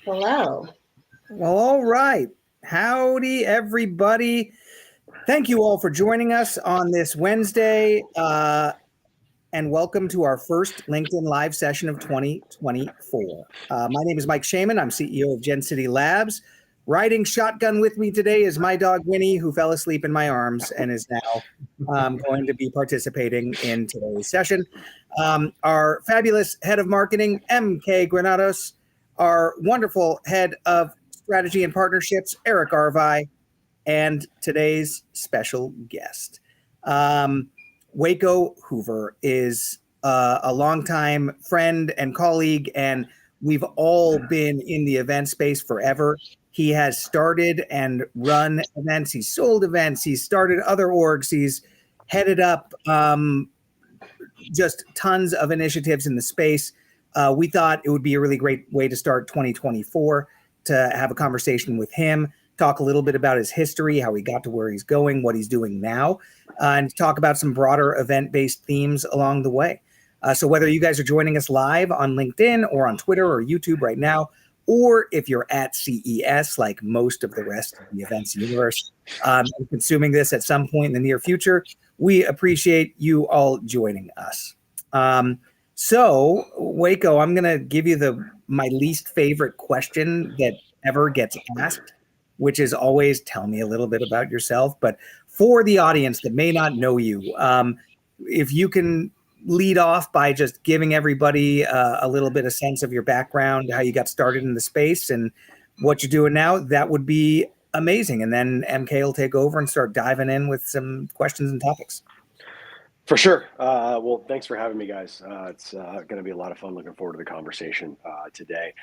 Hello. Well, all right. Howdy, everybody. Thank you all for joining us on this Wednesday, and welcome to our first LinkedIn Live session of 2024. My name is Mike Schaiman. I'm CEO of Gen City Labs. Riding shotgun with me today is my dog, Winnie, who fell asleep in my arms and is now going to be participating in today's session. Our fabulous head of marketing, MK Granados, our wonderful head of strategy and partnerships, Eric Arvai, and today's special guest. Waco Hoover is a longtime friend and colleague, and we've all been in the event space forever. He has started and run events. He's sold events. He's started other orgs. He's headed up just tons of initiatives in the space. We thought it would be a really great way to start 2024 to have a conversation with him, talk a little bit about his history, how he got to where he's going, what he's doing now, and talk about some broader event-based themes along the way. So whether you guys are joining us live on LinkedIn or on Twitter or YouTube right now, or if you're at CES, like most of the rest of the events universe, and consuming this at some point in the near future, we appreciate you all joining us. So, Waco, I'm going to give you my least favorite question that ever gets asked, which is always tell me a little bit about yourself. But for the audience that may not know you, if you can lead off by just giving everybody a little bit of sense of your background, how you got started in the space and what you're doing now, that would be amazing. And then MK will take over and start diving in with some questions and topics. For sure. Well, thanks for having me, guys. It's going to be a lot of fun. Looking forward to the conversation today.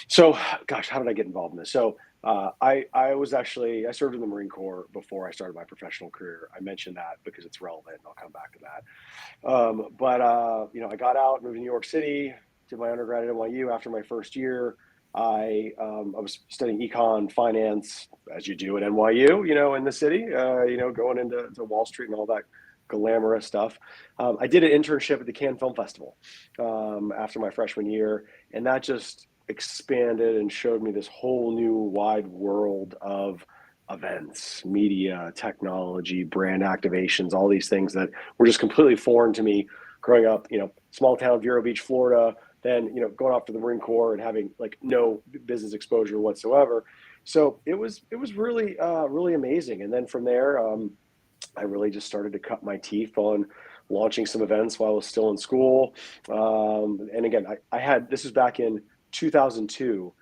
So, gosh, how did I get involved in this? So I served in the Marine Corps before I started my professional career. I mentioned that because it's relevant, and I'll come back to that. But I got out, moved to New York City, did my undergrad at NYU. After my first year, I was studying econ, finance, as you do at NYU, in the city, going into Wall Street and all that glamorous stuff. I did an internship at the Cannes Film Festival after my freshman year, and that just expanded and showed me this whole new wide world of events, media, technology, brand activations, all these things that were just completely foreign to me growing up, small town, Vero Beach, Florida, then, going off to the Marine Corps and having like no business exposure whatsoever. So it was really, really amazing. And then from there, I really just started to cut my teeth on launching some events while I was still in school. And again, this was back in 2002.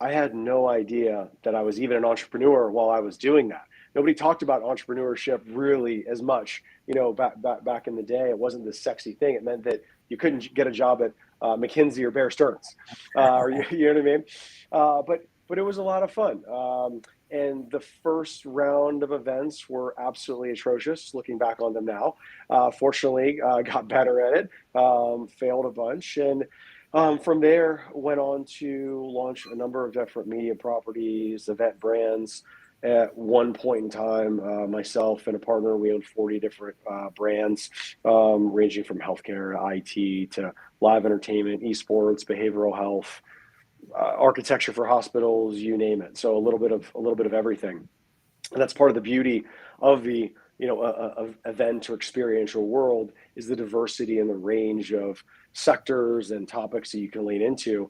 I had no idea that I was even an entrepreneur while I was doing that. Nobody talked about entrepreneurship really as much, back in the day. It wasn't this sexy thing. It meant that you couldn't get a job at McKinsey or Bear Stearns, or you know what I mean? But it was a lot of fun. And the first round of events were absolutely atrocious, looking back on them now. Fortunately, got better at it, failed a bunch. And from there, went on to launch a number of different media properties, event brands. At one point in time, myself and a partner, we owned 40 different brands, ranging from healthcare to IT to live entertainment, esports, behavioral health, architecture for hospitals, you name it. So a little bit of everything. And that's part of the beauty of the event or experiential world is the diversity and the range of sectors and topics that you can lean into.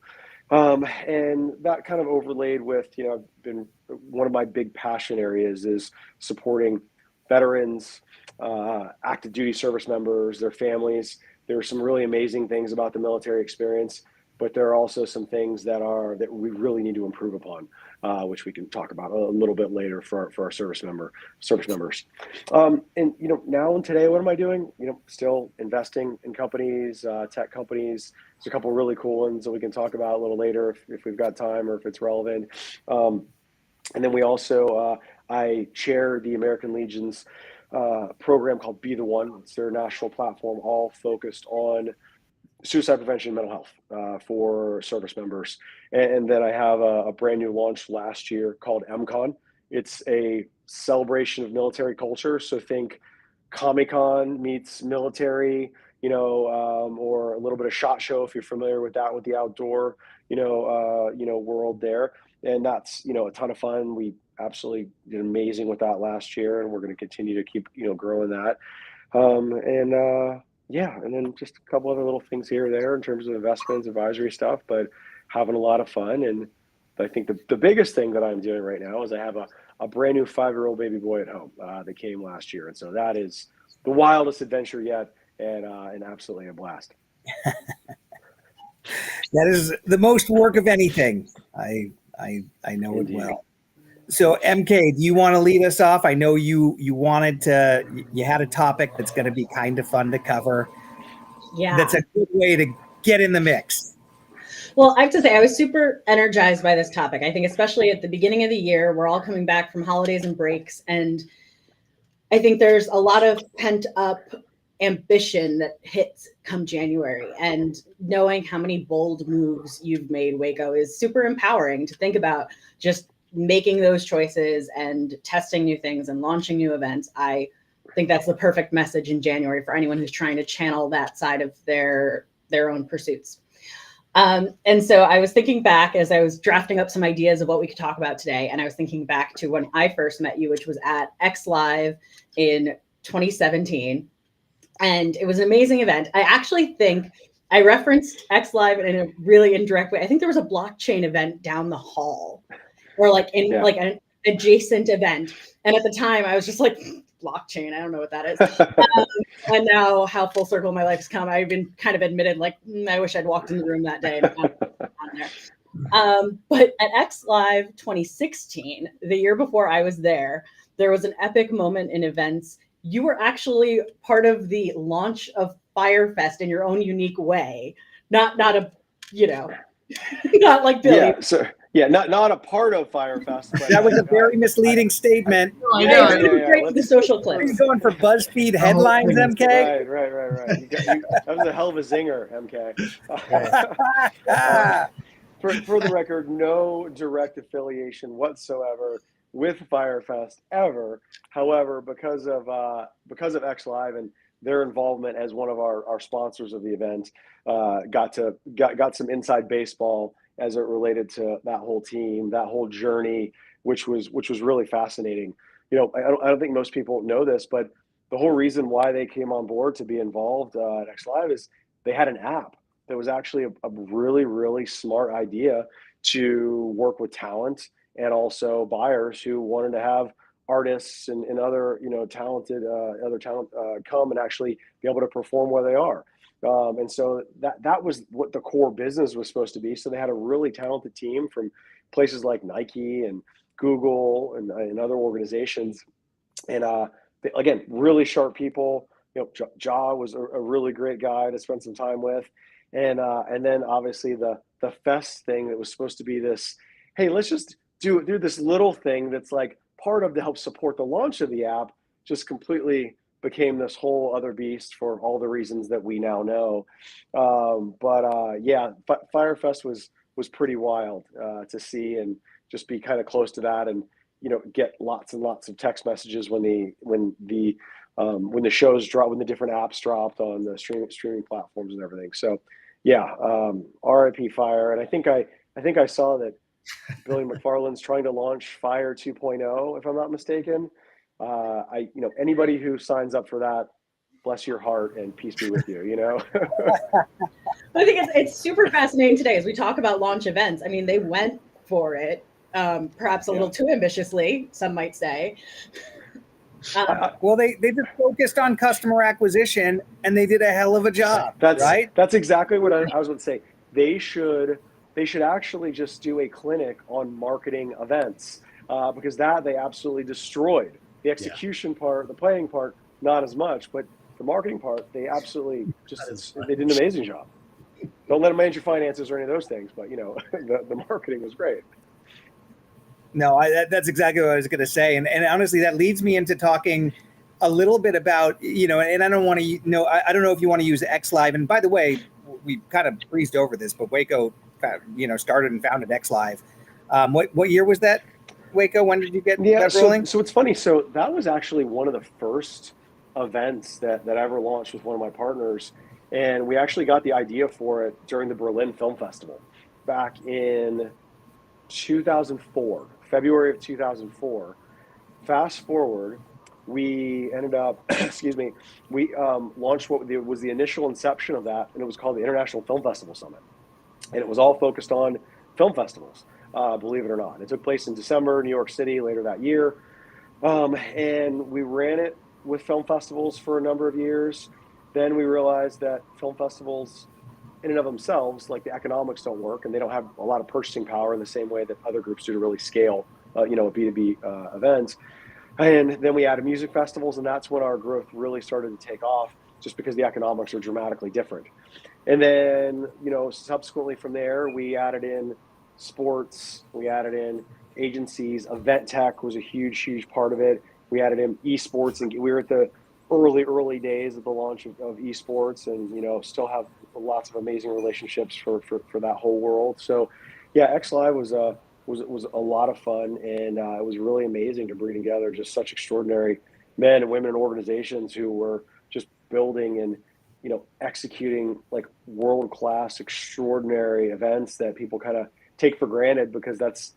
And that kind of overlaid with, I've been one of my big passion areas is supporting veterans, active duty service members, their families. There are some really amazing things about the military experience, but there are also some things that we really need to improve upon, which we can talk about a little bit later for our service members. And now and today, what am I doing? Still investing in companies, tech companies. There's a couple of really cool ones that we can talk about a little later if we've got time or if it's relevant. And then we also, I chair the American Legion's program called Be the One. It's their national platform, all focused on suicide prevention and mental health for service members. And then I have a brand new launch last year called MCon. It's a celebration of military culture. So think Comic-Con meets military, or a little bit of SHOT Show if you're familiar with that, with the outdoor, world there. And that's, a ton of fun. We absolutely did amazing with that last year, and we're going to continue to keep, growing that. And then just a couple other little things here or there in terms of investments, advisory stuff, but having a lot of fun. And I think the biggest thing that I'm doing right now is I have a brand new 5-year-old baby boy at home that came last year. And so that is the wildest adventure yet, and absolutely a blast. That is the most work of anything. I know Indeed. it well. So MK, do you want to lead us off? I know you had a topic that's going to be kind of fun to cover. Yeah. That's a good way to get in the mix. Well, I have to say, I was super energized by this topic. I think especially at the beginning of the year, we're all coming back from holidays and breaks. And I think there's a lot of pent up ambition that hits come January. And knowing how many bold moves you've made, Waco, is super empowering to think about just making those choices and testing new things and launching new events. I think that's the perfect message in January for anyone who's trying to channel that side of their own pursuits. And so I was thinking back as I was drafting up some ideas of what we could talk about today. And I was thinking back to when I first met you, which was at XLive in 2017. And it was an amazing event. I actually think I referenced XLive in a really indirect way. I think there was a blockchain event down the hall, or like like an adjacent event. And at the time I was just like, blockchain, I don't know what that is. And now how full circle my life has come, I've been kind of admitted, like, I wish I'd walked in the room that day. But at XLive 2016, the year before I was there was an epic moment in events. You were actually part of the launch of Firefest in your own unique way. Not not like Billy. Yeah, not a part of Firefest. But that was a very misleading statement. I know. Great with the social clips. Are you going for BuzzFeed headlines, MK? Right. That was a hell of a zinger, MK. For the record, no direct affiliation whatsoever with Firefest ever. However, because of XLive and their involvement as one of our sponsors of the event, got some inside baseball as it related to that whole team, that whole journey, which was really fascinating. I don't think most people know this, but the whole reason why they came on board to be involved at XLive is they had an app that was actually a really, really smart idea to work with talent and also buyers who wanted to have artists and other talented talent come and actually be able to perform where they are. And so that was what the core business was supposed to be. So they had a really talented team from places like Nike and Google and other organizations. And again, really sharp people. Ja was a really great guy to spend some time with. And then obviously the fest thing that was supposed to be this, hey, let's just do this little thing that's like part of to help support the launch of the app, just completely became this whole other beast for all the reasons that we now know. Firefest was pretty wild to see and just be kind of close to that, and get lots and lots of text messages when the shows drop, when the different apps dropped on the streaming platforms and everything. So RIP Fire. And I think I saw that Billy McFarland's trying to launch Fire 2.0, if I'm not mistaken. Anybody who signs up for that, bless your heart and peace be with you. I think it's super fascinating today as we talk about launch events. I mean, they went for it, perhaps a little too ambitiously, some might say. Well, they just focused on customer acquisition, and they did a hell of a job. That's exactly what I was going to say. They should actually just do a clinic on marketing events, because they absolutely destroyed. The execution part, the planning part, not as much, but the marketing part, they absolutely they did an amazing job. Don't let them manage your finances or any of those things, but the marketing was great. No, that's exactly what I was going to say. And honestly, that leads me into talking a little bit about, and I don't want to, I don't know if you want to use XLive. And by the way, we kind of breezed over this, but Waco, started and founded XLive. What year was that, Waco? When did you get that rolling? So it's funny. So that was actually one of the first events that I ever launched with one of my partners. And we actually got the idea for it during the Berlin Film Festival. back in 2004, February of 2004. Fast forward, we ended up, excuse me, we launched what was the initial inception of that, and it was called the International Film Festival Summit. And it was all focused on film festivals, believe it or not. It took place in December, New York City, later that year. And we ran it with film festivals for a number of years. Then we realized that film festivals in and of themselves, like the economics don't work, and they don't have a lot of purchasing power in the same way that other groups do to really scale, a B2B events. And then we added music festivals, and that's when our growth really started to take off, just because the economics are dramatically different. And then, subsequently from there, we added in sports, we added in agencies. Event tech was a huge, huge part of it. We added in esports, and we were at the early days of the launch of esports, and still have lots of amazing relationships for that whole world. So, yeah, XLive was a lot of fun, and it was really amazing to bring together just such extraordinary men and women and organizations who were just building and executing like world-class, extraordinary events that people kind of take for granted, because that's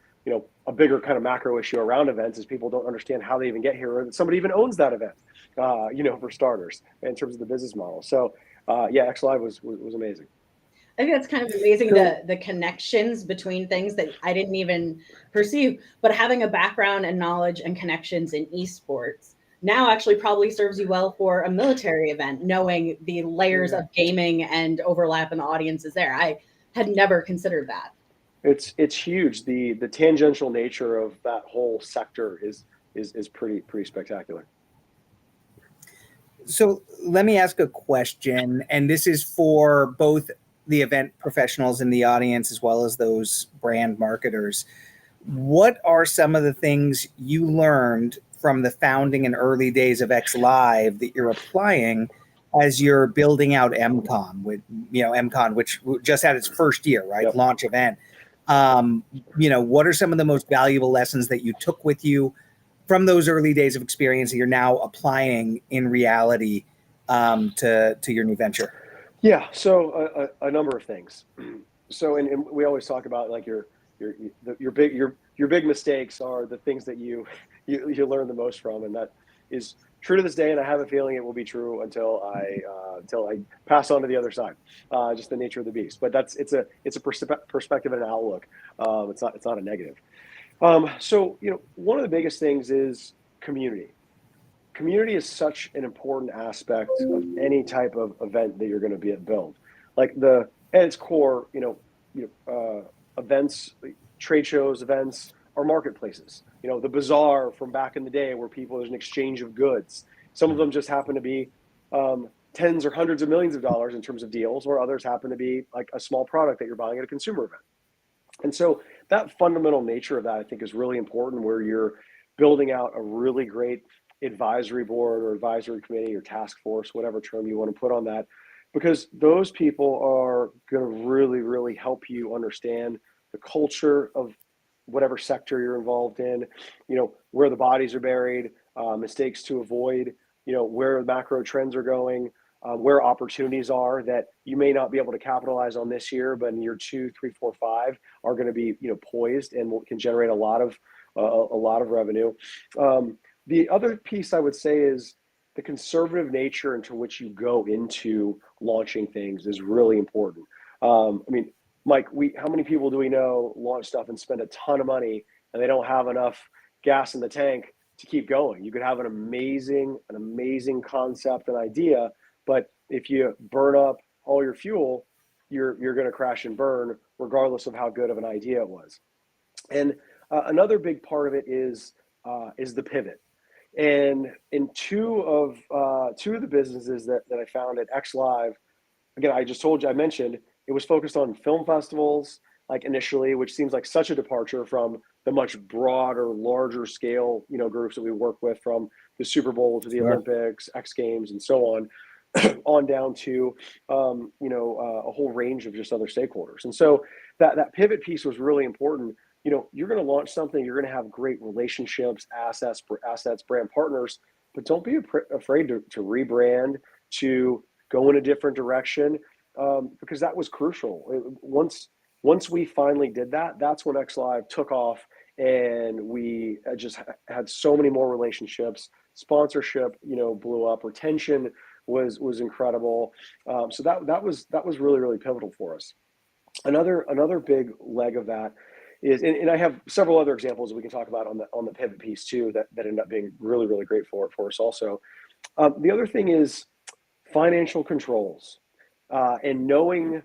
a bigger kind of macro issue around events is people don't understand how they even get here, or that somebody even owns that event, for starters, in terms of the business model. So yeah, XLive was amazing. I think that's kind of amazing, the connections between things that I didn't even perceive, but having a background and knowledge and connections in esports now actually probably serves you well for a military event, knowing the layers of gaming and overlap in the audiences there. I had never considered that. It's huge. The tangential nature of that whole sector is pretty spectacular. So let me ask a question, and this is for both the event professionals in the audience as well as those brand marketers. What are some of the things you learned from the founding and early days of XLive that you're applying as you're building out MCon, MCon, which just had its first year, right? Yep. Launch event. What are some of the most valuable lessons that you took with you from those early days of experience that you're now applying in reality to your new venture? Yeah, so a number of things. So, and we always talk about like your big mistakes are the things that you learn the most from, and that is true to this day. And I have a feeling it will be true until I pass on to the other side. Just the nature of the beast. But it's a perspective and an outlook. It's not a negative. So one of the biggest things is community. Community is such an important aspect of any type of event that you're going to build. Like at its core, events, trade shows, events are marketplaces. The bazaar from back in the day where there's an exchange of goods. Some of them just happen to be tens or hundreds of millions of dollars in terms of deals, or others happen to be like a small product that you're buying at a consumer event. And so that fundamental nature of that, I think, is really important, where you're building out a really great advisory board or advisory committee or task force, whatever term you want to put on that, because those people are going to really, really help you understand the culture of whatever sector you're involved in, where the bodies are buried, mistakes to avoid, where the macro trends are going, where opportunities are that you may not be able to capitalize on this year, but in year 2, 3, 4, 5 are going to be, poised and can generate a lot of revenue. The other piece I would say is the conservative nature into which you go into launching things is really important. Mike, how many people do we know launch stuff and spend a ton of money and they don't have enough gas in the tank to keep going? You could have an amazing concept and idea, but if you burn up all your fuel, you're going to crash and burn, regardless of how good of an idea it was. And another big part of it is the pivot. And in two of the businesses that I found at XLive, again, I mentioned it was focused on film festivals, like initially, which seems like such a departure from the much broader, larger scale, groups that we work with, from the Super Bowl to the Olympics, X Games, and so on, on down to a whole range of just other stakeholders. And so that pivot piece was really important. You're going to launch something, you're going to have great relationships, assets, brand partners, but don't be afraid to rebrand, to go in a different direction, because that was crucial. Once once we finally did that, that's when XLive took off, and we just had so many more relationships. Sponsorship, blew up. Retention was incredible. So that was really, really pivotal for us. Another big leg of that is, and I have several other examples we can talk about on the pivot piece too, that ended up being really, really great for us also. The other thing is financial controls, and knowing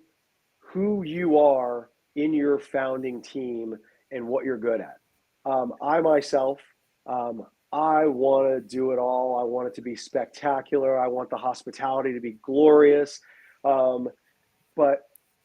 who you are in your founding team and what you're good at. I myself, I want to do it all. I want it to be spectacular. I want the hospitality to be glorious. But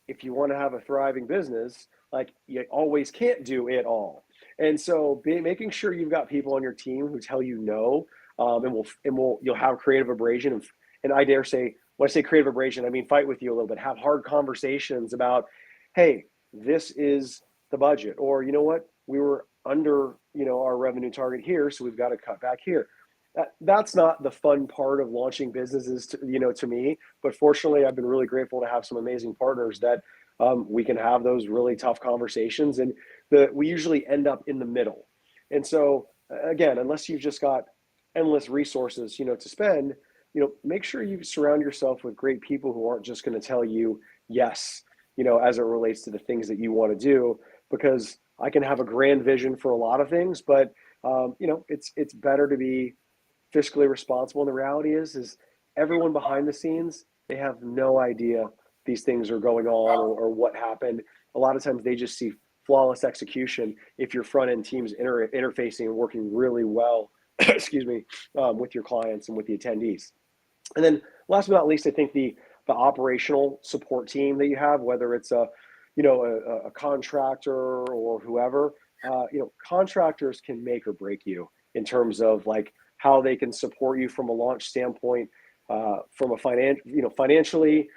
if you want to have a thriving business, like, you always can't do it all. And so making sure you've got people on your team who tell you no, you'll have creative abrasion. And I dare say, when I say creative abrasion, I mean fight with you a little bit, have hard conversations about, hey, this is the budget, or you know what, we were under our revenue target here, so we've got to cut back here. That's not the fun part of launching businesses to me, but fortunately I've been really grateful to have some amazing partners that we can have those really tough conversations, and we usually end up in the middle. And so again, unless you've just got endless resources to spend, make sure you surround yourself with great people who aren't just going to tell you yes, as it relates to the things that you want to do, because I can have a grand vision for a lot of things, but it's better to be fiscally responsible. And the reality is everyone behind the scenes, they have no idea these things are going on or what happened. A lot of times they just see flawless execution if your front end team's interfacing and working really well, excuse me, with your clients and with the attendees. And then last but not least, I think the operational support team that you have, whether it's a contractor or whoever, contractors can make or break you in terms of like how they can support you from a launch standpoint, from a financially,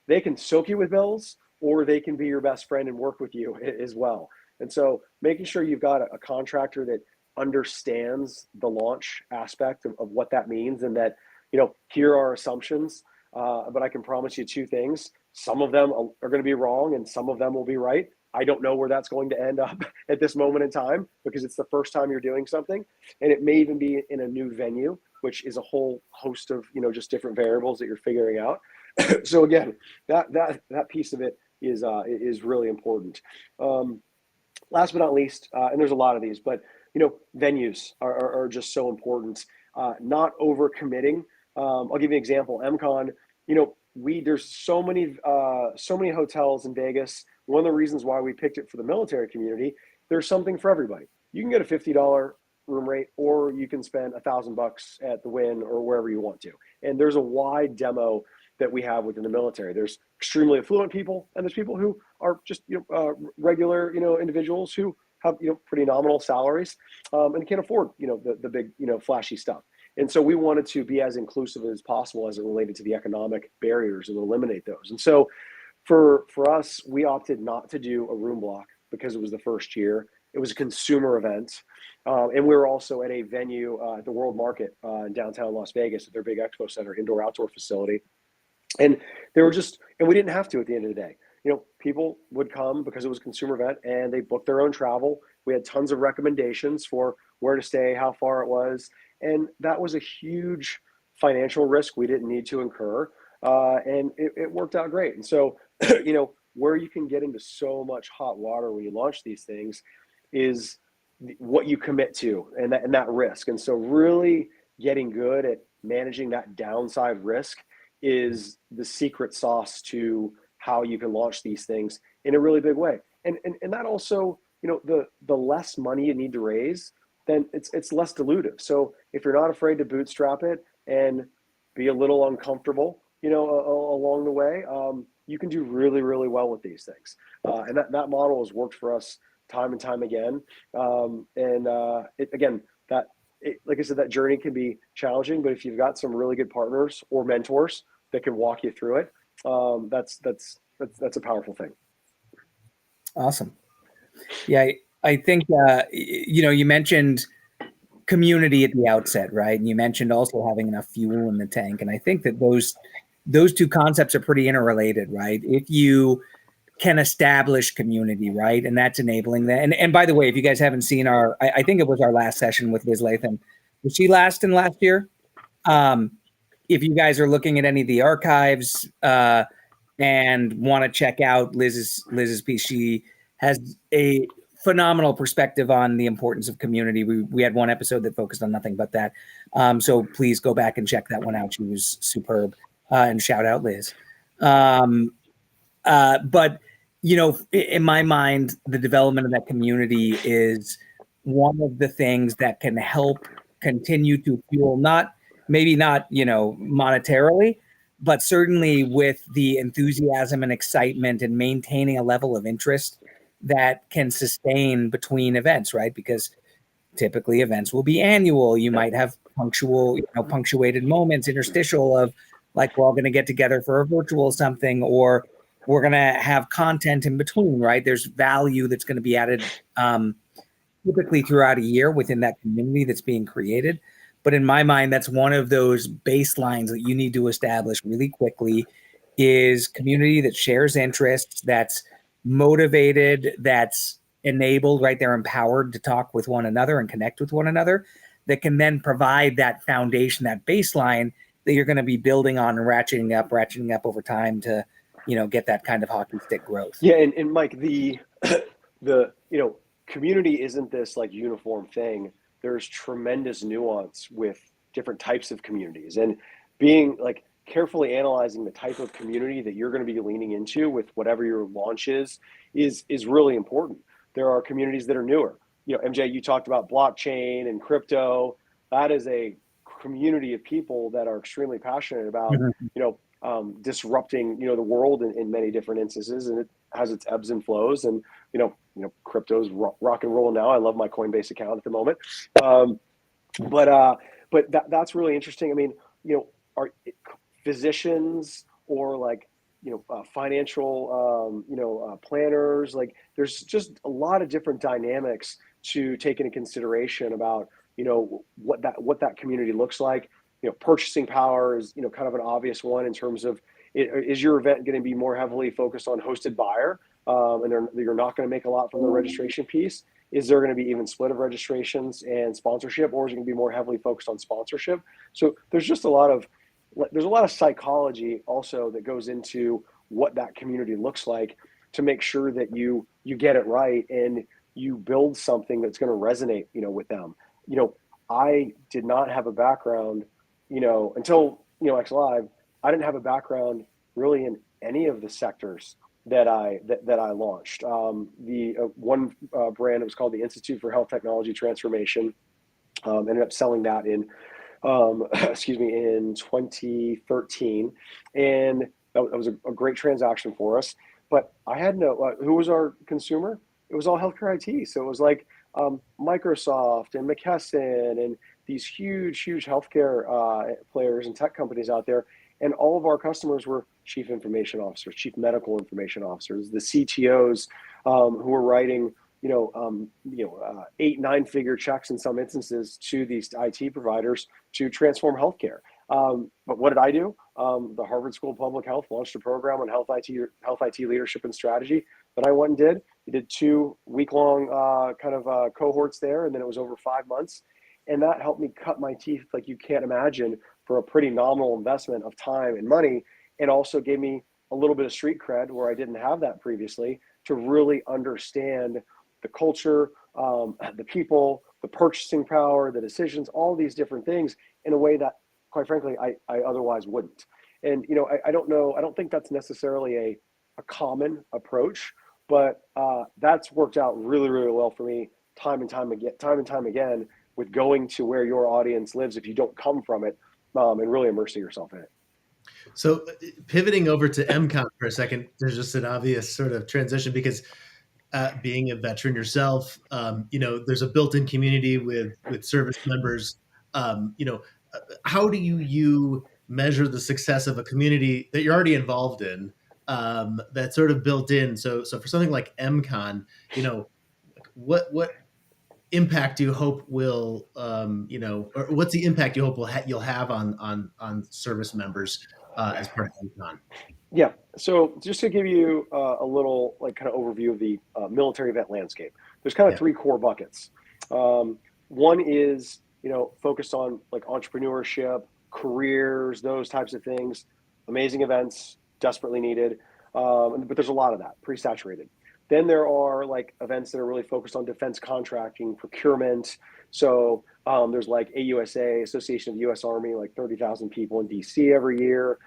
they can soak you with bills, or they can be your best friend and work with you as well. And so making sure you've got a contractor that understands the launch aspect of what that means, and that, here are assumptions, but I can promise you two things. Some of them are going to be wrong and some of them will be right. I don't know where that's going to end up at this moment in time, because it's the first time you're doing something, and it may even be in a new venue, which is a whole host of, just different variables that you're figuring out. So again, that piece of it is really important. Last but not least, and there's a lot of these, but venues are just so important. Not overcommitting. I'll give you an example. MCon, there's so many hotels in Vegas. One of the reasons why we picked it for the military community, there's something for everybody. You can get a $50 room rate, or you can spend $1,000 at the Wynn or wherever you want to. And there's a wide demo that we have within the military. There's extremely affluent people, and there's people who are just regular individuals who have pretty nominal salaries, and can't afford the big flashy stuff. And so we wanted to be as inclusive as possible as it related to the economic barriers and eliminate those. And so for us, we opted not to do a room block because it was the first year. It was a consumer event. And we were also at a venue at the World Market in downtown Las Vegas at their big expo center, indoor-outdoor facility. And we didn't have to at the end of the day. People would come because it was a consumer event and they booked their own travel. We had tons of recommendations for where to stay, how far it was. And that was a huge financial risk we didn't need to incur. And it worked out great. And so, where you can get into so much hot water when you launch these things is what you commit to and that risk. And so really getting good at managing that downside risk is the secret sauce to how you can launch these things in a really big way. And that also, the less money you need to raise, then it's less dilutive. So if you're not afraid to bootstrap it and be a little uncomfortable, along the way, you can do really, really well with these things. And that model has worked for us time and time again. Like I said, that journey can be challenging, but if you've got some really good partners or mentors that can walk you through it, that's a powerful thing. Awesome. Yeah, I think, you mentioned community at the outset, right? And you mentioned also having enough fuel in the tank. And I think that those two concepts are pretty interrelated, right? If you can establish community, right? And that's enabling that. And by the way, if you guys haven't seen I think it was our last session with Liz Latham. Was she last year? If you guys are looking at any of the archives and want to check out Liz's piece, she has a phenomenal perspective on the importance of community. We had one episode that focused on nothing but that. So please go back and check that one out. She was superb. And shout out Liz. But in my mind, the development of that community is one of the things that can help continue to fuel maybe not monetarily, but certainly with the enthusiasm and excitement and maintaining a level of interest that can sustain between events, right? Because typically events will be annual. You might have punctuated moments, interstitial of like, we're all going to get together for a virtual something, or we're going to have content in between, right? There's value that's going to be added typically throughout a year within that community that's being created. But in my mind, that's one of those baselines that you need to establish really quickly, is community that shares interests, that's motivated, that's enabled, right? They're empowered to talk with one another and connect with one another, that can then provide that foundation, that baseline that you're going to be building on and ratcheting up over time to, get that kind of hockey stick growth. Yeah. And Mike, the community isn't this like uniform thing. There's tremendous nuance with different types of communities, and being like carefully analyzing the type of community that you're going to be leaning into with whatever your launch is really important. There are communities that are newer. MJ, you talked about blockchain and crypto. That is a community of people that are extremely passionate about, disrupting, the world in many different instances, and it has its ebbs and flows. And crypto's rock and roll now. I love my Coinbase account at the moment, but that's really interesting. I mean, are physicians or like financial planners, like there's just a lot of different dynamics to take into consideration about what that community looks like. Purchasing power is kind of an obvious one in terms of is your event going to be more heavily focused on hosted buyer, and you're not going to make a lot from the registration piece? Is there going to be even split of registrations and sponsorship, or is it going to be more heavily focused on sponsorship? So there's just a lot of psychology also that goes into what that community looks like to make sure that you get it right and you build something that's going to resonate with them. I did not have a background until XLive. I didn't have a background really in any of the sectors that I launched. The one brand, it was called the Institute for Health Technology Transformation. Ended up selling that in 2013, and that was a great transaction for us. But I had who was our consumer? It was all healthcare IT. So it was like Microsoft and McKesson and these huge healthcare players and tech companies out there. And all of our customers were chief information officers, chief medical information officers, the CTOs who were writing, 8-9-figure checks in some instances to these IT providers to transform healthcare. But what did I do? The Harvard School of Public Health launched a program on health IT leadership and strategy that I went and did. We did 2 week-long cohorts there, and then it was over 5 months. And that helped me cut my teeth like you can't imagine for a pretty nominal investment of time and money, and also gave me a little bit of street cred where I didn't have that previously, to really understand the culture, the people, the purchasing power, the decisions, all these different things in a way that, quite frankly, I otherwise wouldn't. And, I don't think that's necessarily a common approach, but that's worked out really, really well for me time and time again, with going to where your audience lives if you don't come from it, and really immersing yourself in it. So pivoting over to MCon for a second, there's just an obvious sort of transition because being a veteran yourself, there's a built-in community with service members. How do you measure the success of a community that you're already involved in, that's sort of built in? So for something like MCon, what impact do you hope will, or what's the impact you hope you'll have on service members as part of MCon? Yeah. So just to give you a little like kind of overview of the military vet landscape, there's kind of Yeah. three core buckets. One is, focused on like entrepreneurship, careers, those types of things, amazing events, desperately needed. But there's a lot of that, pretty saturated. Then there are like events that are really focused on defense contracting, procurement. So there's like AUSA, Association of the U.S. Army, like 30,000 people in D.C. every year.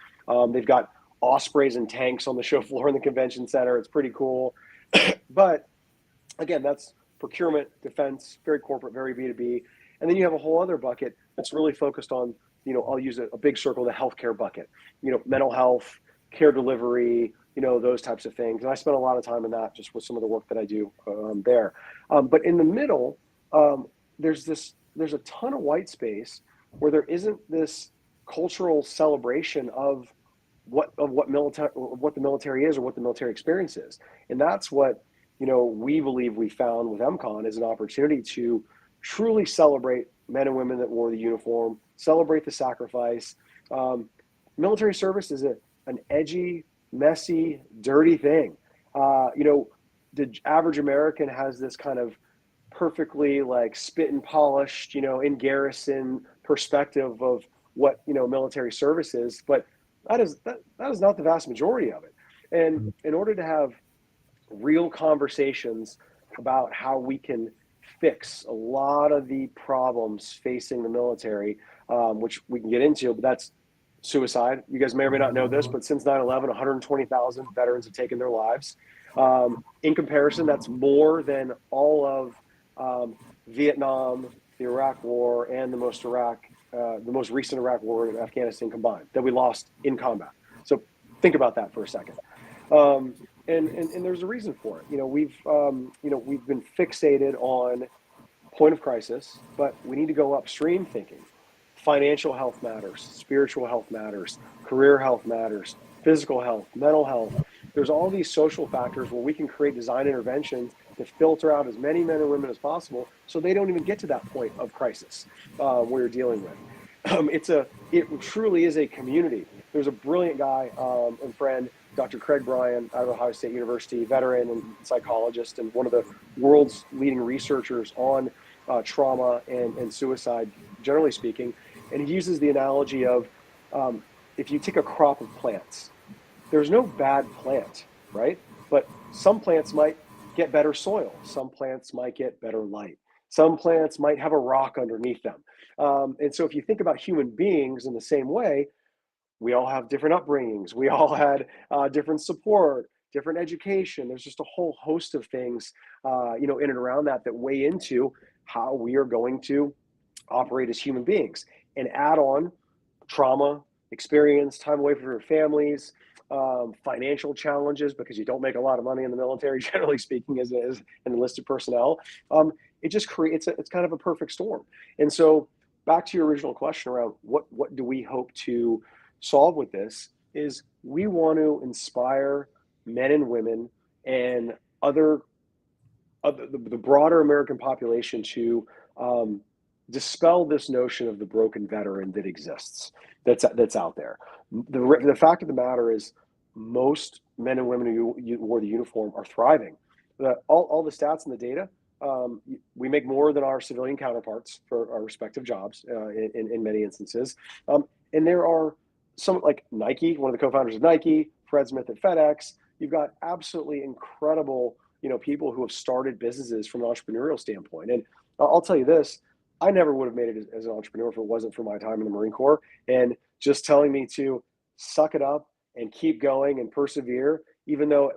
They've got ospreys and tanks on the show floor in the convention center. It's pretty cool. But again, that's procurement, defense, very corporate, very B2B. And then you have a whole other bucket that's really focused on, I'll use a big circle, the healthcare bucket, mental health, care delivery, those types of things. And I spend a lot of time in that just with some of the work that I do there. But in the middle, there's a ton of white space where there isn't this cultural celebration of what the military is or what the military experience is. And that's what we believe we found with MCon is an opportunity to truly celebrate men and women that wore the uniform, celebrate the sacrifice. Military service is an edgy, messy, dirty thing. The average American has this kind of perfectly like spit and polished, in garrison perspective of what military service is, but that is not the vast majority of it. And in order to have real conversations about how we can fix a lot of the problems facing the military, which we can get into, but that's suicide. You guys may or may not know this, but since 9/11, 120,000 veterans have taken their lives. In comparison, that's more than all of Vietnam, the Iraq War, and the most recent Iraq War in Afghanistan combined that we lost in combat. So think about that for a second. And there's a reason for it. We've been fixated on point of crisis, but we need to go upstream thinking. Financial health matters, spiritual health matters, career health matters, physical health, mental health. There's all these social factors where we can create design interventions to filter out as many men and women as possible so they don't even get to that point of crisis we're dealing with. It truly is a community. There's a brilliant guy and friend, Dr. Craig Bryan, out of Ohio State University, veteran and psychologist, and one of the world's leading researchers on trauma and suicide, generally speaking. And he uses the analogy of if you take a crop of plants, there's no bad plant, right? But some plants might get better soil. Some plants might get better light. Some plants might have a rock underneath them. And so if you think about human beings in the same way, we all have different upbringings. We all had different support, different education. There's just a whole host of things, in and around that weigh into how we are going to operate as human beings. And add on trauma, experience, time away from your families, financial challenges because you don't make a lot of money in the military, generally speaking, as an enlisted personnel. It just creates it's kind of a perfect storm. And so back to your original question around what do we hope to solve with this is we want to inspire men and women and the broader American population to dispel this notion of the broken veteran that exists, that's out there. The fact of the matter is most men and women who wore the uniform are thriving. All the stats and the data, we make more than our civilian counterparts for our respective jobs in many instances. And there are some like Nike, one of the co-founders of Nike, Fred Smith at FedEx. You've got absolutely incredible, people who have started businesses from an entrepreneurial standpoint. And I'll tell you this, I never would have made it as an entrepreneur if it wasn't for my time in the Marine Corps. And just telling me to suck it up and keep going and persevere, even though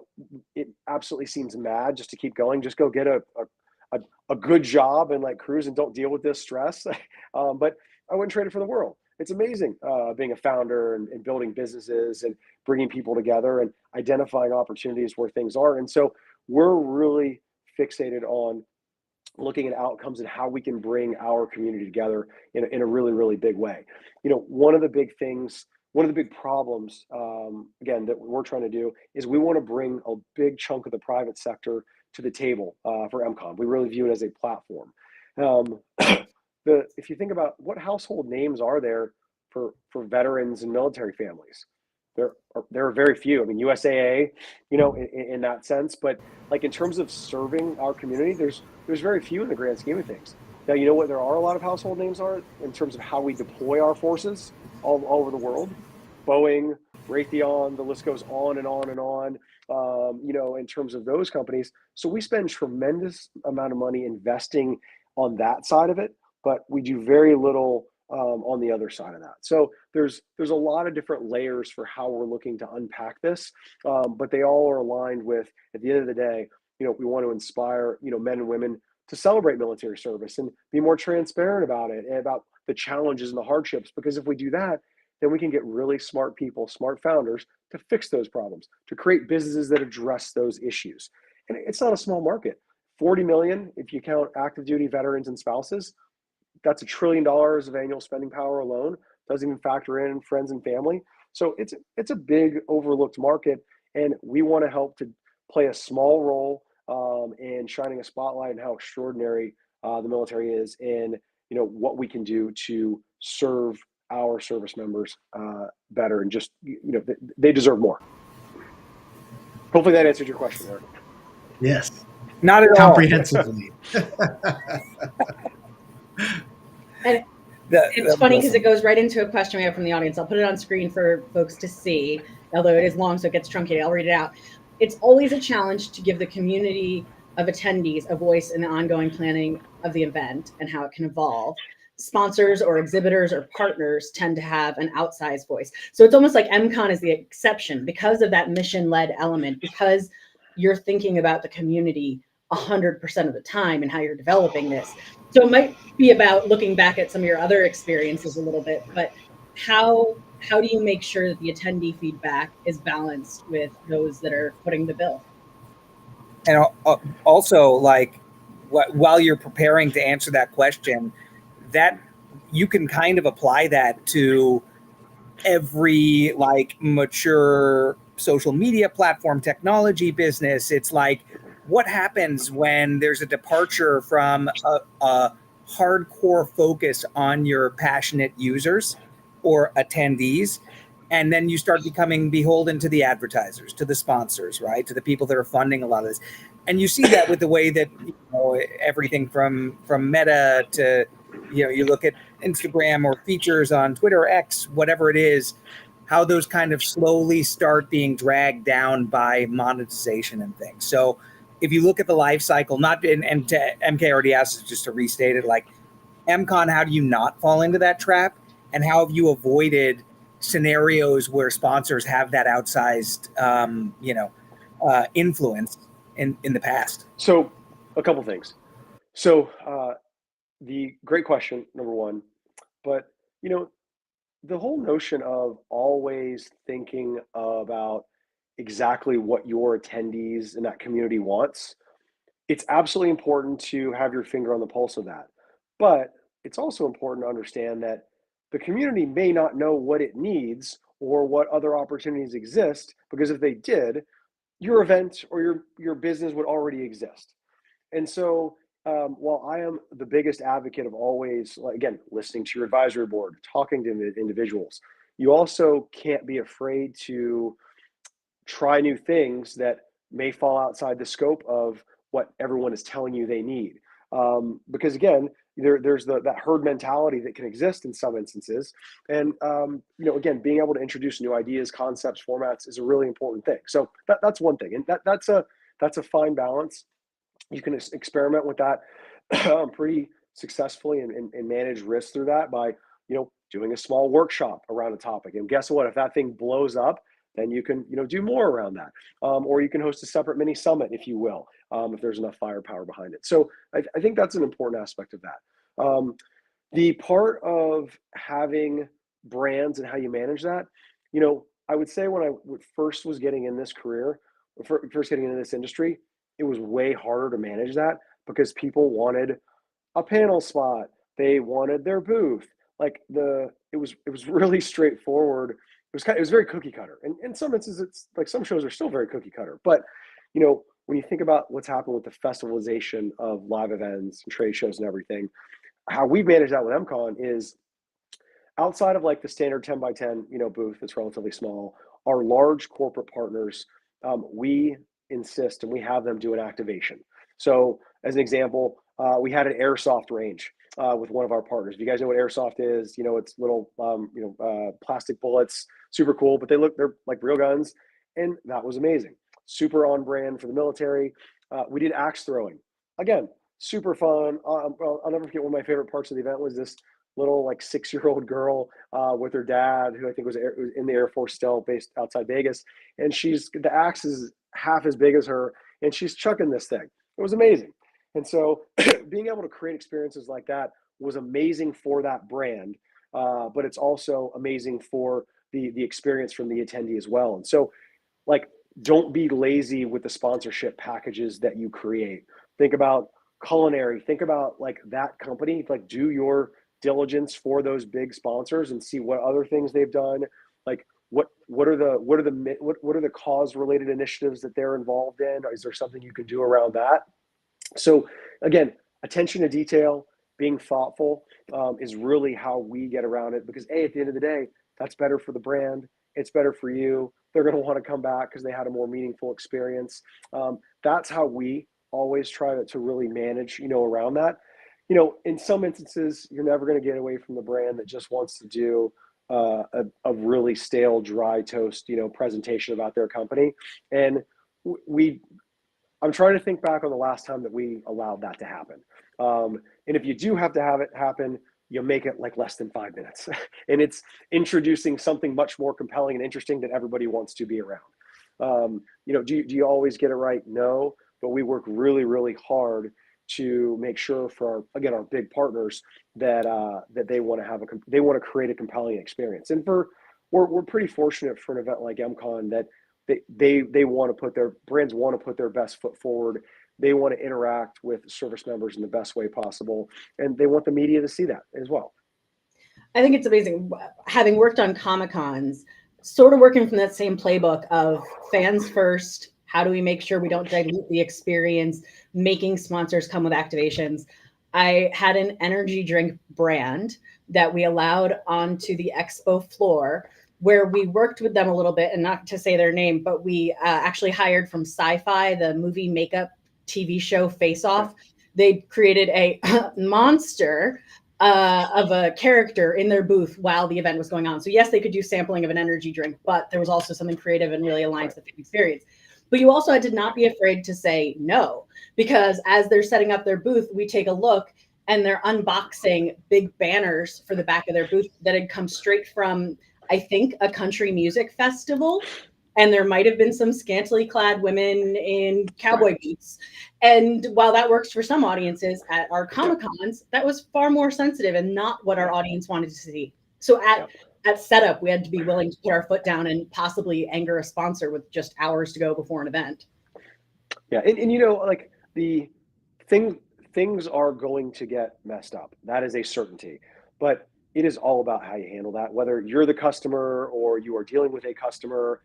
it absolutely seems mad just to keep going, just go get a good job and like cruise and don't deal with this stress. But I wouldn't trade it for the world. It's amazing being a founder and building businesses and bringing people together and identifying opportunities where things are. And so we're really fixated on looking at outcomes and how we can bring our community together in a really, really big way. One of the big problems, again, that we're trying to do is we want to bring a big chunk of the private sector to the table for MCon. We really view it as a platform. If you think about what household names are there for veterans and military families, there are very few. I mean, USAA, in that sense, but like in terms of serving our community, there's very few in the grand scheme of things. Now, you know what? There are a lot of household names are in terms of how we deploy our forces all over the world. Boeing, Raytheon, the list goes on and on and on. In terms of those companies, so we spend tremendous amount of money investing on that side of it, but we do very little on the other side of that. So there's a lot of different layers for how we're looking to unpack this, but they all are aligned with, at the end of the day, we want to inspire men and women to celebrate military service and be more transparent about it and about the challenges and the hardships. Because if we do that, then we can get really smart people, smart founders to fix those problems, to create businesses that address those issues. And it's not a small market. 40 million, if you count active duty veterans and spouses, that's $1 trillion of annual spending power alone. Doesn't even factor in friends and family. So it's a big overlooked market, and we want to help to play a small role in shining a spotlight on how extraordinary the military is, and what we can do to serve our service members better, and just they deserve more. Hopefully that answered your question, Eric. Yes, Not at all. Comprehensively. And it's funny because it goes right into a question we have from the audience. I'll put it on screen for folks to see, although it is long, so it gets truncated. I'll read it out. It's always a challenge to give the community of attendees a voice in the ongoing planning of the event and how it can evolve. Sponsors or exhibitors or partners tend to have an outsized voice. So it's almost like MCon is the exception because of that mission-led element, because you're thinking about the community 100% of the time and how you're developing this. So it might be about looking back at some of your other experiences a little bit, but how do you make sure that the attendee feedback is balanced with those that are footing the bill? And also, like, while you're preparing to answer that question, that you can kind of apply that to every like mature social media platform technology business. It's like, what happens when there's a departure from a hardcore focus on your passionate users or attendees, and then you start becoming beholden to the advertisers, to the sponsors, right, to the people that are funding a lot of this. And you see that with the way that everything from Meta to you look at Instagram or features on Twitter, X, whatever it is, how those kind of slowly start being dragged down by monetization and things. So if you look at the life cycle, and MK already asked us just to restate it, like MCon, how do you not fall into that trap? And how have you avoided scenarios where sponsors have that outsized, influence in the past? So a couple things. So the great question, number one, but the whole notion of always thinking about exactly what your attendees in that community wants, it's absolutely important to have your finger on the pulse of that. But it's also important to understand that the community may not know what it needs or what other opportunities exist, because if they did, your event or your business would already exist. And so while I am the biggest advocate of always, again, listening to your advisory board, talking to individuals, you also can't be afraid to try new things that may fall outside the scope of what everyone is telling you they need. Because again, there's that herd mentality that can exist in some instances. And, again, being able to introduce new ideas, concepts, formats is a really important thing. So that's one thing. And that's a fine balance. You can experiment with that pretty successfully and manage risk through that by, doing a small workshop around a topic. And guess what? If that thing blows up, then you can, do more around that. Or you can host a separate mini summit, if you will, if there's enough firepower behind it. So I think that's an important aspect of that. The part of having brands and how you manage that, I would say when I first was getting in this career, first getting into this industry, it was way harder to manage that because people wanted a panel spot. They wanted their booth. Like it was really straightforward. It was very cookie cutter. And in some instances, it's like some shows are still very cookie cutter. But, when you think about what's happened with the festivalization of live events and trade shows and everything, how we manage that with MCon is outside of like the standard 10 by 10, booth that's relatively small. our large corporate partners, we insist and we have them do an activation. So as an example, we had an airsoft range with one of our partners. If you guys know what airsoft is, it's little, plastic bullets, super cool, but they're like real guns. And that was amazing. Super on brand for the military. We did axe throwing. Again, super fun. I'll never forget, one of my favorite parts of the event was this little like 6-year-old girl with her dad, who I think was in the Air Force still, based outside Vegas. And the axe is half as big as her, and she's chucking this thing. It was amazing. And so being able to create experiences like that was amazing for that brand, but it's also amazing for the experience from the attendee as well. And so, like, don't be lazy with the sponsorship packages that you create. Think about culinary. Think about like that company. Like, do your diligence for those big sponsors and see what other things they've done. Like, what are the cause related initiatives that they're involved in? Is there something you can do around that? So again, attention to detail, being thoughtful is really how we get around it, because at the end of the day, that's better for the brand. It's better for you. They're going to want to come back because they had a more meaningful experience. That's how we always try to really manage, around that. In some instances, you're never going to get away from the brand that just wants to do a really stale, dry toast, presentation about their company. And I'm trying to think back on the last time that we allowed that to happen. And if you do have to have it happen, you make it like less than 5 minutes. And it's introducing something much more compelling and interesting that everybody wants to be around. Do you always get it right? No, but we work really, really hard to make sure for our big partners that they want to create a compelling experience. And we're pretty fortunate for an event like MCon that they want to put their brands want to put their best foot forward. They want to interact with service members in the best way possible, and they want the media to see that as well. I think it's amazing, having worked on Comic-Cons, sort of working from that same playbook of fans first. How do we make sure we don't dilute the experience, making sponsors come with activations? I had an energy drink brand that we allowed onto the expo floor, where we worked with them a little bit, and not to say their name, but we actually hired from Sci-Fi, the movie makeup TV show Face Off. They created a monster of a character in their booth while the event was going on. So yes, they could do sampling of an energy drink, but there was also something creative and really aligned to the experience. But you also had to not be afraid to say no, because as they're setting up their booth, we take a look and they're unboxing big banners for the back of their booth that had come straight from, I think, a country music festival. And there might have been some scantily clad women in cowboy boots. And while that works for some audiences at our Comic-Cons, that was far more sensitive and not what our audience wanted to see. So at setup, we had to be willing to put our foot down and possibly anger a sponsor with just hours to go before an event. Yeah, and like the things are going to get messed up. That is a certainty. But it is all about how you handle that, whether you're the customer or you are dealing with a customer.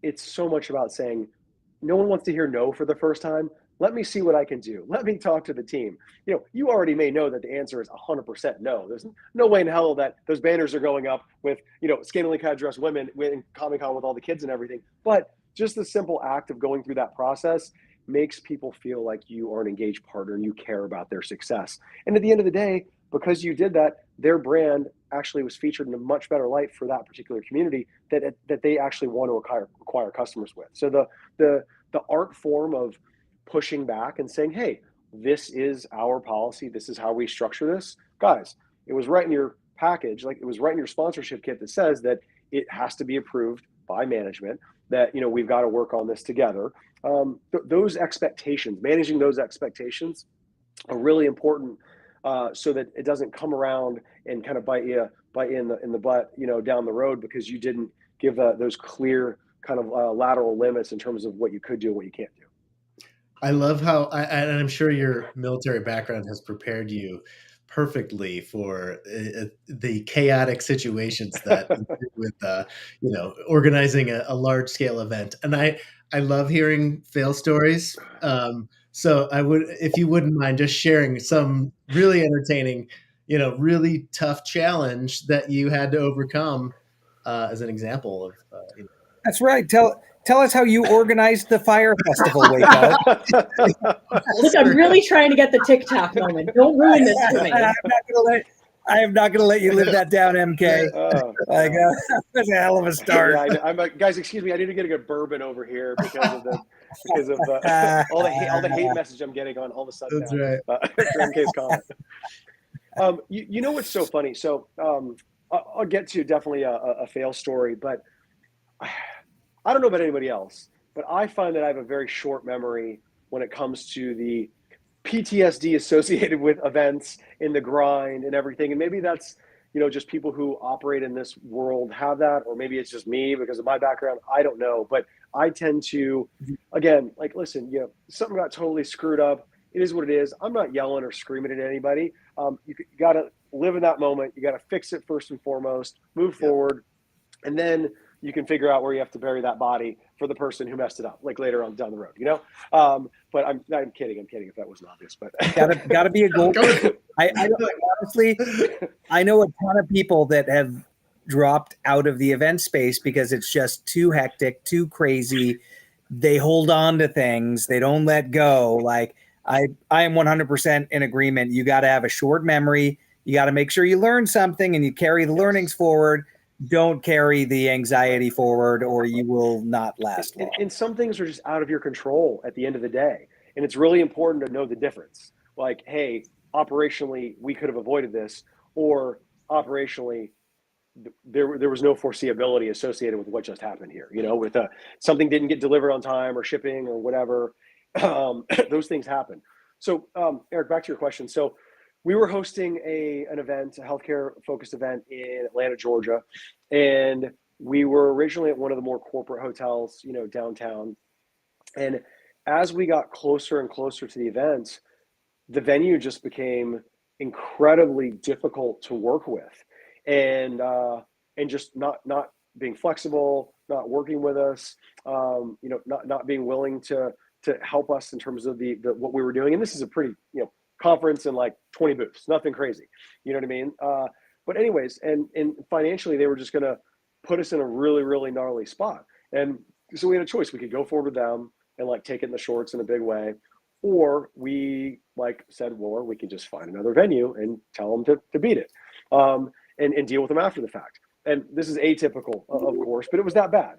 It's so much about saying, no one wants to hear no for the first time. Let me see what I can do. Let me talk to the team. You already may know that the answer is 100% no. There's no way in hell that those banners are going up with, scantily clad dressed women in Comic-Con with all the kids and everything. But just the simple act of going through that process makes people feel like you are an engaged partner and you care about their success. And at the end of the day, because you did that, their brand actually was featured in a much better light for that particular community that they actually want to acquire customers with. So the art form of pushing back and saying, hey, this is our policy, this is how we structure this. Guys, it was right in your package, like it was right in your sponsorship kit that says that it has to be approved by management, that we've got to work on this together. Those expectations, managing those expectations are really important, so that it doesn't come around and kind of bite you in the butt, down the road, because you didn't give those clear kind of lateral limits in terms of what you could do and what you can't do. I love how, and I'm sure your military background has prepared you perfectly for the chaotic situations that with organizing a large scale event. And I love hearing fail stories. So I would, if you wouldn't mind, just sharing some really entertaining, really tough challenge that you had to overcome as an example of, That's right. Tell us how you organized the fire festival, Waco. Look, I'm really trying to get the TikTok moment. Don't ruin this for me. I am not going to let you live that down, MK. That's a hell of a start. Yeah, I'm guys. Excuse me. I need to get a good bourbon over here because of all the hate message I'm getting on all of a sudden. That's right. For MK's comment. You know what's so funny? So I'll get to definitely a fail story, but I don't know about anybody else, but I find that I have a very short memory when it comes to the PTSD associated with events in the grind and everything. And maybe that's, just people who operate in this world have that, or maybe it's just me because of my background. I don't know, but I tend to, again, like, listen, something got totally screwed up. It is what it is. I'm not yelling or screaming at anybody. You got to live in that moment. You got to fix it first and foremost, move forward. And then you can figure out where you have to bury that body for the person who messed it up, like later on down the road, but I'm kidding. I'm kidding if that wasn't obvious, but gotta be a goal. Honestly, I know a ton of people that have dropped out of the event space because it's just too hectic, too crazy. They hold on to things. They don't let go. Like I am 100% in agreement. You got to have a short memory. You got to make sure you learn something and you carry the learnings forward. Don't carry the anxiety forward or you will not last long. And some things are just out of your control at the end of the day. And it's really important to know the difference. Like, hey, operationally, we could have avoided this, or operationally, there was no foreseeability associated with what just happened here, with something didn't get delivered on time or shipping or whatever. Those things happen. So Eric, back to your question. So we were hosting an event, a healthcare focused event in Atlanta, Georgia. And we were originally at one of the more corporate hotels, downtown. And as we got closer and closer to the event, the venue just became incredibly difficult to work with. And just not being flexible, not working with us, not being willing to help us in terms of the what we were doing. And this is a pretty, conference and like 20 booths, nothing crazy. You know what I mean? But anyways, and financially, they were just going to put us in a really, really gnarly spot. And so we had a choice. We could go forward with them and like take it in the shorts in a big way. Or we said, well, we could just find another venue and tell them to beat it and deal with them after the fact. And this is atypical, of course, but it was that bad.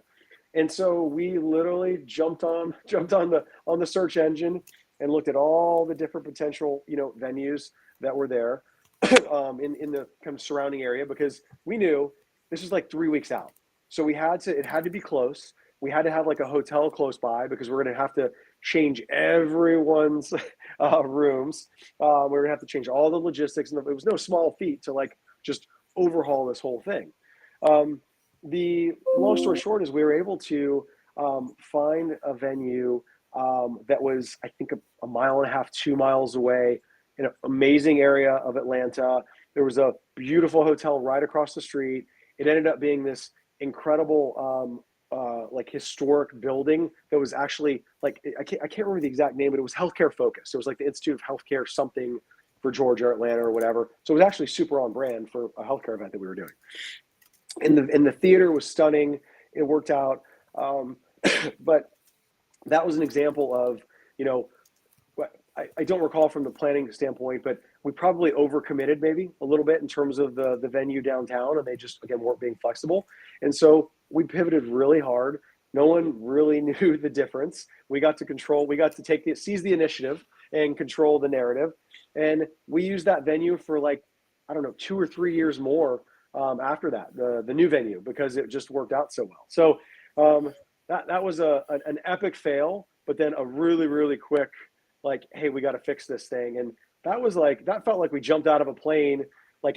And so we literally jumped on the search engine and looked at all the different potential, venues that were there in the kind of surrounding area, because we knew this was like 3 weeks out. So it had to be close. We had to have like a hotel close by because we're going to have to change everyone's rooms. We're going to have to change all the logistics, and it was no small feat to like just overhaul this whole thing. The long story short is we were able to find a venue that was, I think, a mile and a half, 2 miles away in an amazing area of Atlanta. There was a beautiful hotel right across the street. It ended up being this incredible, like historic building that was actually like, I can't remember the exact name, but it was healthcare focused. It was like the Institute of Healthcare something for Georgia, Atlanta, or whatever. So it was actually super on brand for a healthcare event that we were doing. And the theater was stunning. It worked out. But that was an example of, I don't recall from the planning standpoint, but we probably overcommitted maybe a little bit in terms of the venue downtown, and they just, again, weren't being flexible. And so we pivoted really hard. No one really knew the difference. We got to seize the initiative and control the narrative. And we used that venue for 2 or 3 years more after that, the new venue, because it just worked out so well. So that was an epic fail, but then a really, really quick, hey, we got to fix this thing. And that felt like we jumped out of a plane,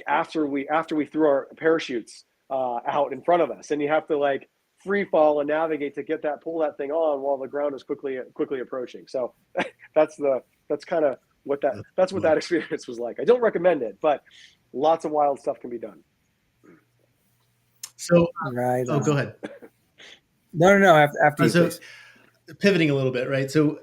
after we threw our parachutes out in front of us, and you have to free fall and navigate to pull that thing on while the ground is quickly approaching. So that's kind of what that experience was like. I don't recommend it, but lots of wild stuff can be done. So, right. Go ahead. No. After you, so please. Pivoting a little bit, right? So,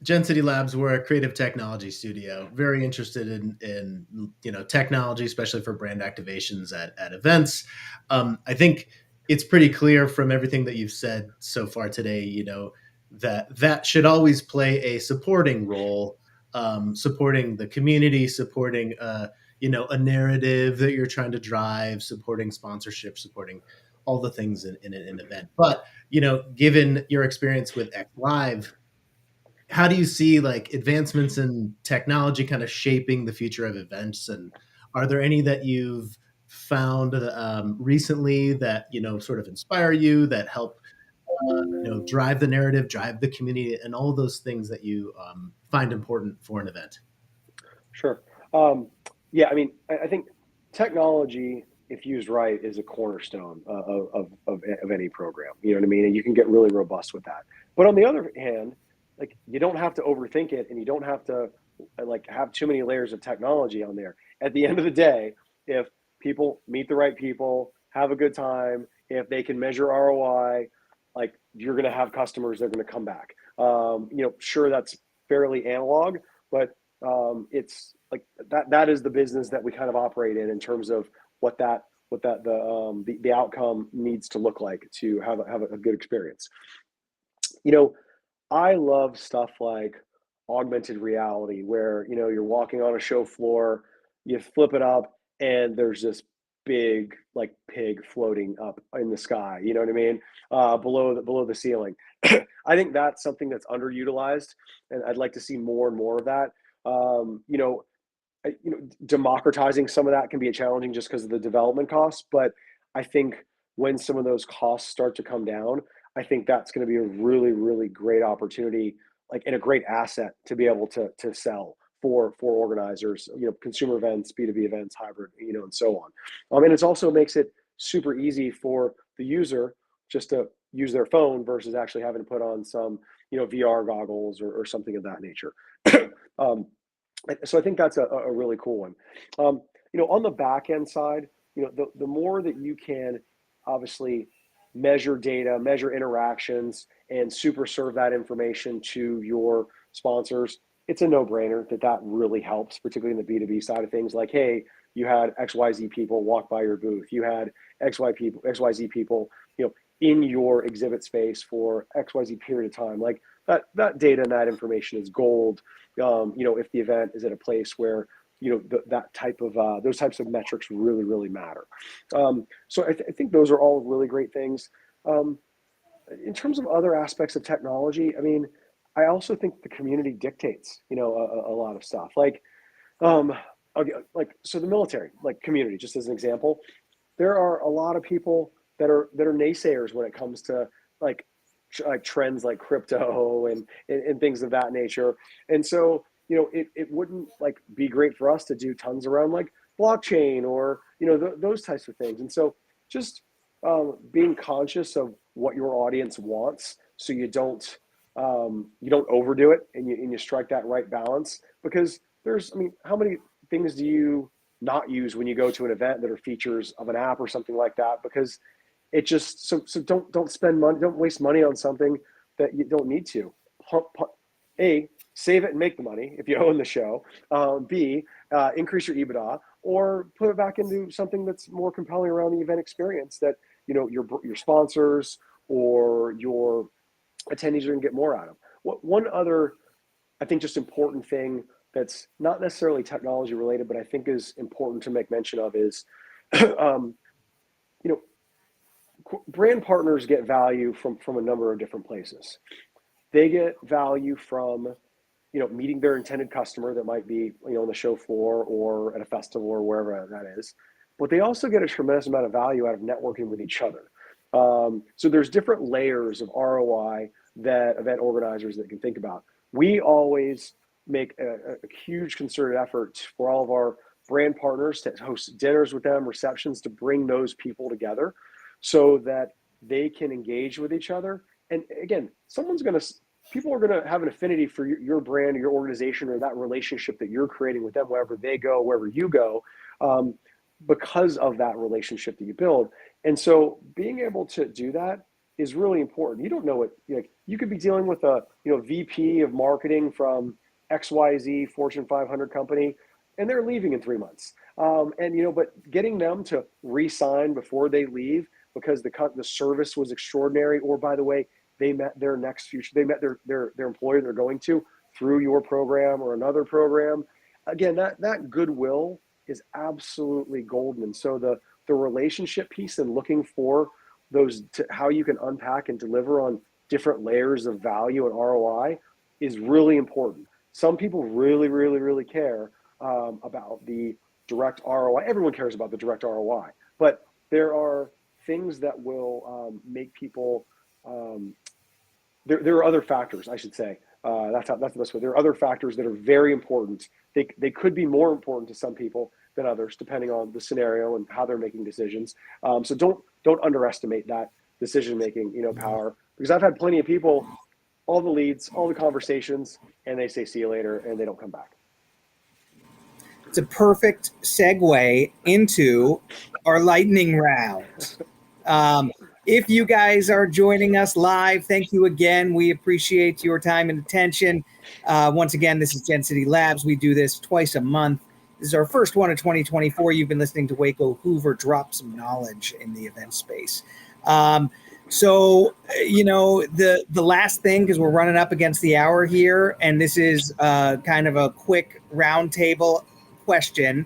Gen City Labs, we're a creative technology studio, very interested in technology, especially for brand activations at events. I think it's pretty clear from everything that you've said so far today, that should always play a supporting role, supporting the community, supporting a narrative that you're trying to drive, supporting sponsorship, supporting all the things in an event. But given your experience with XLive, how do you see like advancements in technology kind of shaping the future of events, and are there any that you've found recently that sort of inspire you, that help drive the narrative, drive the community, and all those things that you find important for an event? Sure. Yeah, I mean, I think technology, if used right, is a cornerstone of any program. You know what I mean? And you can get really robust with that. But on the other hand, like you don't have to overthink it, and you don't have to like have too many layers of technology on there. At the end of the day, if people meet the right people, have a good time, if they can measure ROI, like you're going to have customers that are going to come back. Sure, that's fairly analog, but it's like that is the business that we kind of operate in terms of what the outcome needs to look like to have a good experience. I love stuff like augmented reality where you're walking on a show floor, you flip it up, and there's this big like pig floating up in the sky, you know what I mean, below the ceiling. I think that's something that's underutilized, and I'd like to see more and more of that. um, you know Democratizing some of that can be a challenging just because of the development costs. But I think when some of those costs start to come down, I think that's going to be a really, really great opportunity, like, and a great asset to be able to sell for organizers, consumer events, B2B events, hybrid, and so on. And it's also makes it super easy for the user just to use their phone versus actually having to put on some, VR goggles or something of that nature. um, so I think that's a really cool one. On the back end side, the more that you can obviously measure data, measure interactions, and super serve that information to your sponsors, it's a no-brainer that really helps, particularly in the B2B side of things. Like, hey, you had XYZ people walk by your booth. You had XYZ people, in your exhibit space for XYZ period of time. Like that data and that information is gold. If the event is at a place where that type of those types of metrics really, really matter. So I think those are all really great things. In terms of other aspects of technology, I mean, I also think the community dictates a lot of stuff. Like so the military, like community, just as an example, there are a lot of people that are naysayers when it comes to like trends like crypto and things of that nature. And so, it wouldn't like be great for us to do tons around like blockchain or, those types of things. And so just being conscious of what your audience wants, so you don't overdo it, and you strike that right balance. Because how many things do you not use when you go to an event that are features of an app or something like that? Because it just so don't spend money, don't waste money on something that you don't need to. A, save it and make the money if you own the show. B, increase your EBITDA, or put it back into something that's more compelling around the event experience that your sponsors or your attendees are going to get more out of. One other, I think, just important thing that's not necessarily technology related, but I think is important to make mention of is, brand partners get value from a number of different places. They get value from, meeting their intended customer that might be, on the show floor or at a festival or wherever that is. But they also get a tremendous amount of value out of networking with each other. So there's different layers of ROI that event organizers that can think about. We always make a huge concerted effort for all of our brand partners to host dinners with them, receptions, to bring those people together so that they can engage with each other. And again, people are going to have an affinity for your brand or your organization or that relationship that you're creating with them, wherever they go, wherever you go, because of that relationship that you build. And so being able to do that is really important. You don't know what, like, you could be dealing with a, VP of marketing from XYZ Fortune 500 company, and they're leaving in 3 months. But getting them to re-sign before they leave because the service was extraordinary, or by the way, they met their their employer they're going to through your program or another program. Again, that goodwill is absolutely golden. And so the relationship piece and looking for those, how you can unpack and deliver on different layers of value and ROI is really important. Some people really, really, really care about the direct ROI. Everyone cares about the direct ROI, but there are things that will make people. There are other factors, I should say. That's the best way. There are other factors that are very important. They could be more important to some people than others, depending on the scenario and how they're making decisions. So don't underestimate that decision making power, because I've had plenty of people, all the leads, all the conversations, and they say see you later, and they don't come back. It's a perfect segue into our lightning round. If you guys are joining us live, thank you again. We appreciate your time and attention. Once again, this is Gen City Labs. We do this twice a month. This is our first one of 2024. You've been listening to Waco Hoover drop some knowledge in the event space. So, the last thing, because we're running up against the hour here, and this is kind of a quick roundtable question.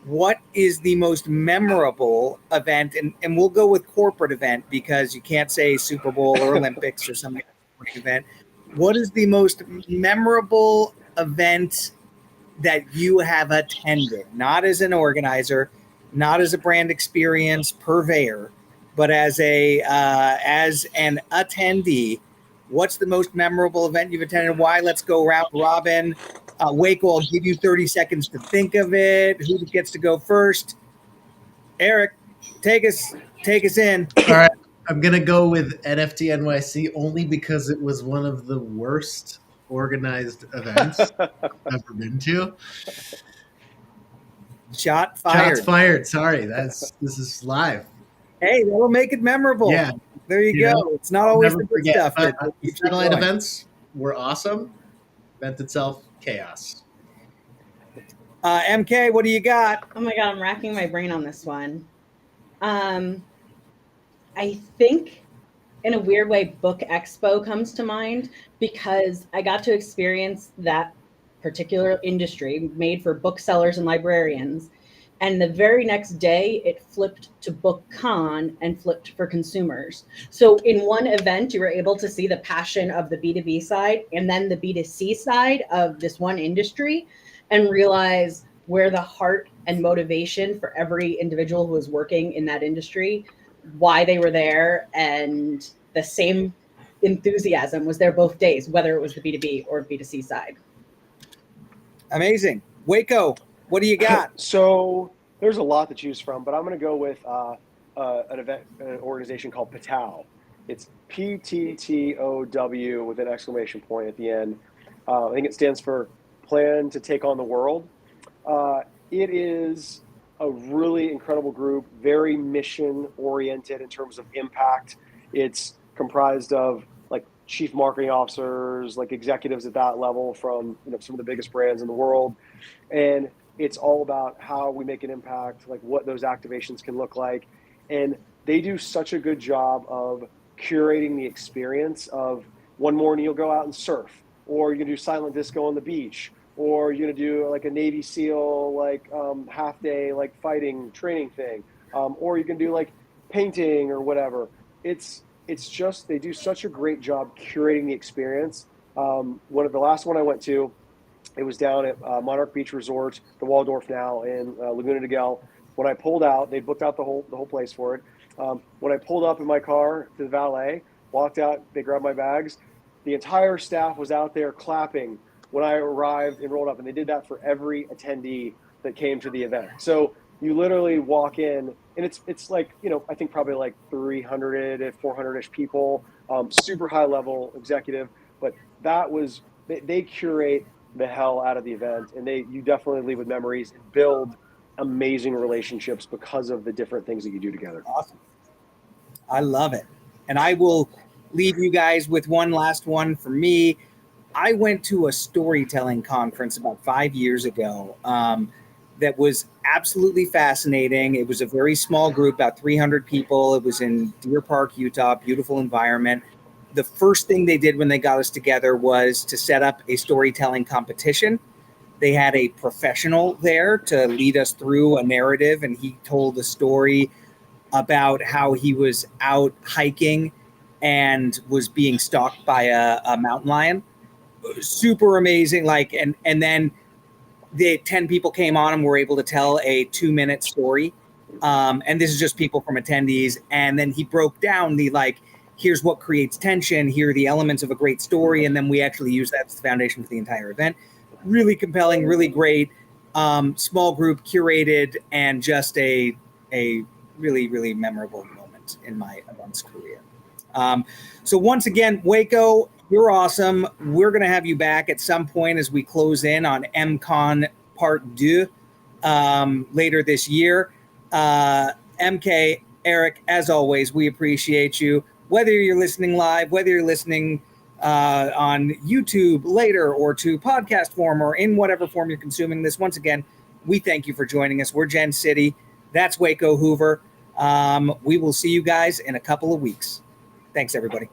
What is the most memorable event? And we'll go with corporate event, because you can't say Super Bowl or Olympics or some event. What is the most memorable event that you have attended? Not as an organizer, not as a brand experience purveyor, but as an attendee. What's the most memorable event you've attended? Why? Let's go round robin. Waco, I'll give you 30 seconds to think of it. Who gets to go first? Eric, take us in. All right. I'm going to go with NFT NYC only because it was one of the worst organized events I've ever been to. Shots fired. Sorry. This is live. Hey, that'll make it memorable. Yeah. There you go. It's not always the good stuff. The satellite events were awesome. Event itself, chaos. MK, what do you got? Oh my God, I'm racking my brain on this one. I think in a weird way, Book Expo comes to mind, because I got to experience that particular industry made for booksellers and librarians. And the very next day, it flipped to BookCon and flipped for consumers. So in one event, you were able to see the passion of the B2B side and then the B2C side of this one industry, and realize where the heart and motivation for every individual who was working in that industry, why they were there, and the same enthusiasm was there both days, whether it was the B2B or B2C side. Amazing. Waco, what do you got? So there's a lot to choose from, but I'm going to go with an organization called PTOW. It's PTTOW with an exclamation point at the end. I think it stands for Plan to Take on the World. It is a really incredible group, very mission oriented in terms of impact. It's comprised of like chief marketing officers, like executives at that level from some of the biggest brands in the world. And it's all about how we make an impact, like what those activations can look like. And they do such a good job of curating the experience of one morning you'll go out and surf, or you're gonna do silent disco on the beach, or you're gonna do like a Navy SEAL, like half day, like fighting training thing. Or you can do like painting or whatever. It's just, they do such a great job curating the experience. One of the last one I went to, it was down at Monarch Beach Resort, the Waldorf now in Laguna Niguel. When I pulled out, they booked out the whole place for it. When I pulled up in my car to the valet, walked out, they grabbed my bags. The entire staff was out there clapping when I arrived and rolled up, and they did that for every attendee that came to the event. So you literally walk in, and it's like, I think probably like 300 to 400-ish people, super high level executive, but that was, they curate the hell out of the event, and you definitely leave with memories and build amazing relationships because of the different things that you do together. Awesome. I love it. And I will leave you guys with one last one for me. I went to a storytelling conference about 5 years ago that was absolutely fascinating. It was a very small group, about 300 people. It was in Deer Park, Utah, beautiful environment. The first thing they did when they got us together was to set up a storytelling competition. They had a professional there to lead us through a narrative, and he told a story about how he was out hiking and was being stalked by a mountain lion. Super amazing. And then the 10 people came on and were able to tell a 2-minute story. And this is just people from attendees. And then he broke down here's what creates tension. Here are the elements of a great story. And then we actually use that as the foundation for the entire event. Really compelling, really great, small group, curated, and just a really, really memorable moment in my events career. So once again, Waco, you're awesome. We're going to have you back at some point as we close in on MCon Part 2 later this year. MK, Eric, as always, we appreciate you. Whether you're listening live, whether you're listening on YouTube later or to podcast form or in whatever form you're consuming this, once again, we thank you for joining us. We're Gen City. That's Waco Hoover. We will see you guys in a couple of weeks. Thanks, everybody.